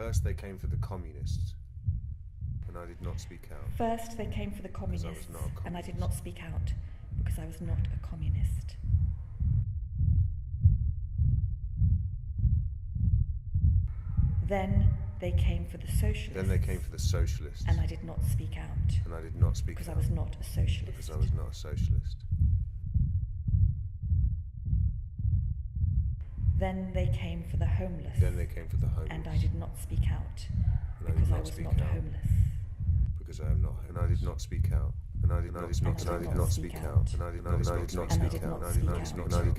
First they came for the communists, and I did not speak out. First they came for the Because I communists, was not a communist. and I did not speak out because I was not a communist. Then they came for the socialists. Then they came for the socialists, And I did not speak out and I did not speak because out. I was not a socialist. Because I was not a socialist. Then they came for the homeless. Then they came for the homeless, And I did not speak out and I did because I not was speak not out. homeless. Because I am not, and I did not speak out. And I did not speak out. And I did not speak out. And I did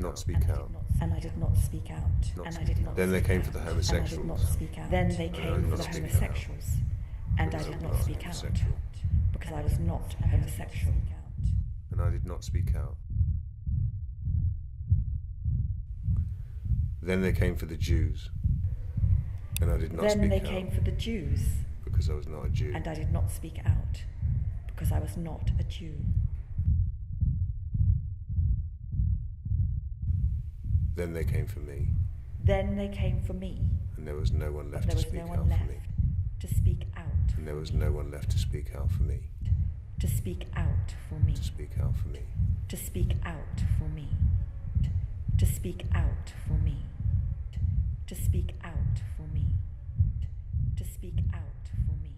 not speak out. And I did not speak out. And I did not. Then they came for the And I did not homosexuals. speak out. Then they came for the homosexuals. And I did not speak out because I was not a homosexual. And I did not speak out. Then they came for the Jews. And I did not Then speak they out. came for the Jews. Because I was not a Jew. And I did not speak out because I was not a Jew. Then they came for me. Then they came for me. And there was no one But left there to was speak no out one for left me. to speak out. And there was no one left to speak out for me. To speak out for me. To speak out for me. To speak out for me. To speak out for me. To speak out for me. To speak out for me.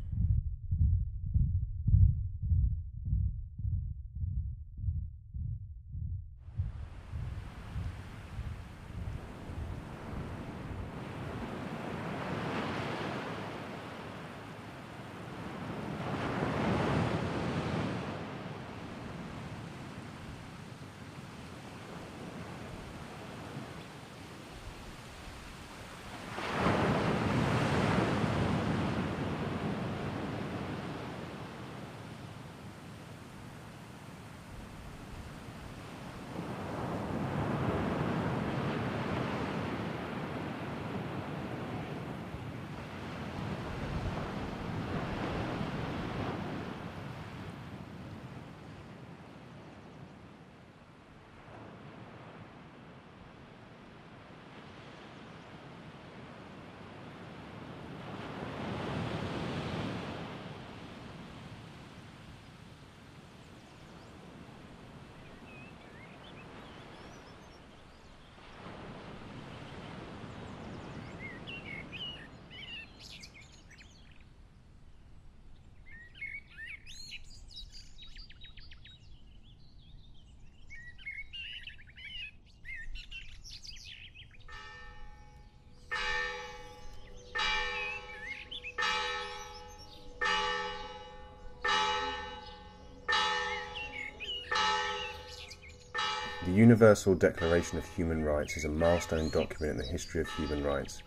The Universal Declaration of Human Rights is a milestone document in the history of human rights.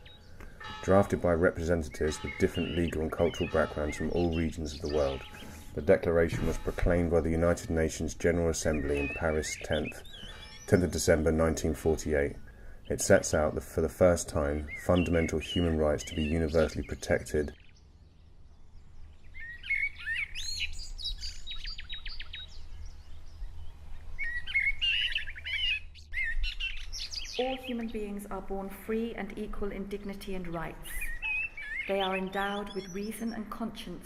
Drafted by representatives with different legal and cultural backgrounds from all regions of the world, the Declaration was proclaimed by the United Nations General Assembly in Paris 10th of December 1948. It sets out, for the first time, fundamental human rights to be universally protected. All human beings are born free and equal in dignity and rights. They are endowed with reason and conscience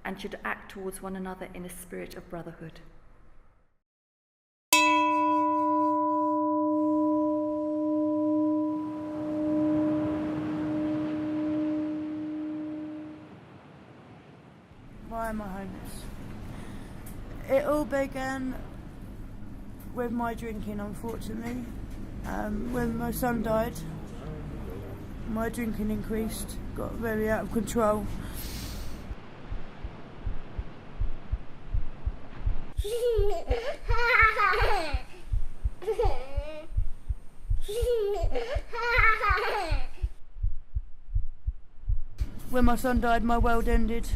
and should act towards one another in a spirit of brotherhood. Why am I homeless? It all began with my drinking, unfortunately. When my son died, my drinking increased, got very out of control. When my son died, my world ended,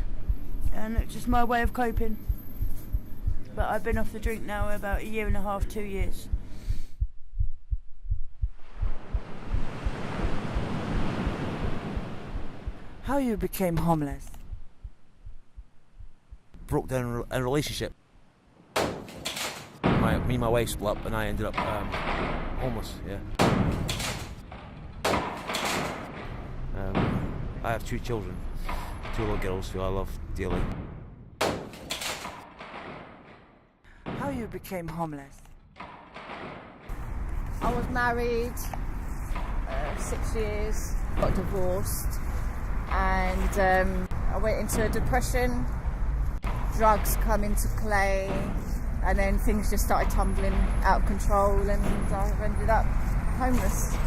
and it's just my way of coping. But I've been off the drink now about 1.5 years, 2 years. How you became homeless? Broke down a relationship. Me and my wife split up and I ended up homeless, yeah. I have 2 children, 2 little girls who I love dearly. How you became homeless? I was married 6 years, got divorced, and I went into a depression. Drugs come into play, and then things just started tumbling out of control, and I ended up homeless.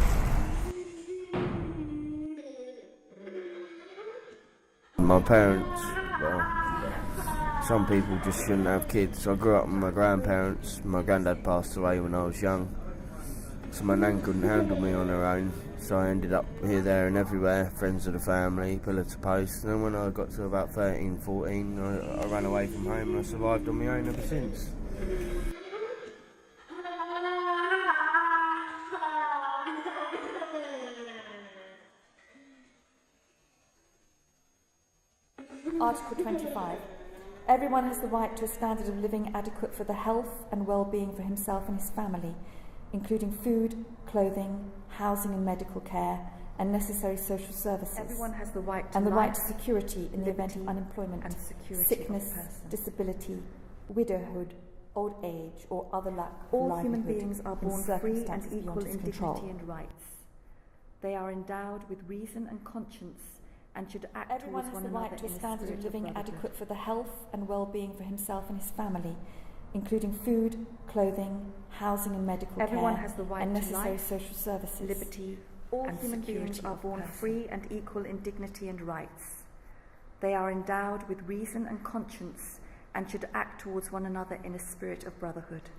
My parents, well, some people just shouldn't have kids. I grew up with my grandparents. My granddad passed away when I was young, so my nan couldn't handle me on her own. So I ended up here, there and everywhere, friends of the family, pillar to post. And then when I got to about 13, 14, I ran away from home and I survived on my own ever since. Article 25. Everyone has the right to a standard of living adequate for the health and well-being for himself and his family, including food, clothing, housing and medical care, and necessary social services. Everyone has the right to right to security in the event of unemployment, and sickness, disability, widowhood, old age, or other lack of livelihood. All human beings are born free and equal in dignity and rights. They are endowed with reason and conscience, and should act towards one another. Everyone has the right to a standard of living adequate for the health and well-being for himself and his family, including food, clothing, housing and medical care. Everyone has the right and necessary social services. Liberty. All human beings are born free and equal in dignity and rights. They are endowed with reason and conscience, and should act towards one another in a spirit of brotherhood.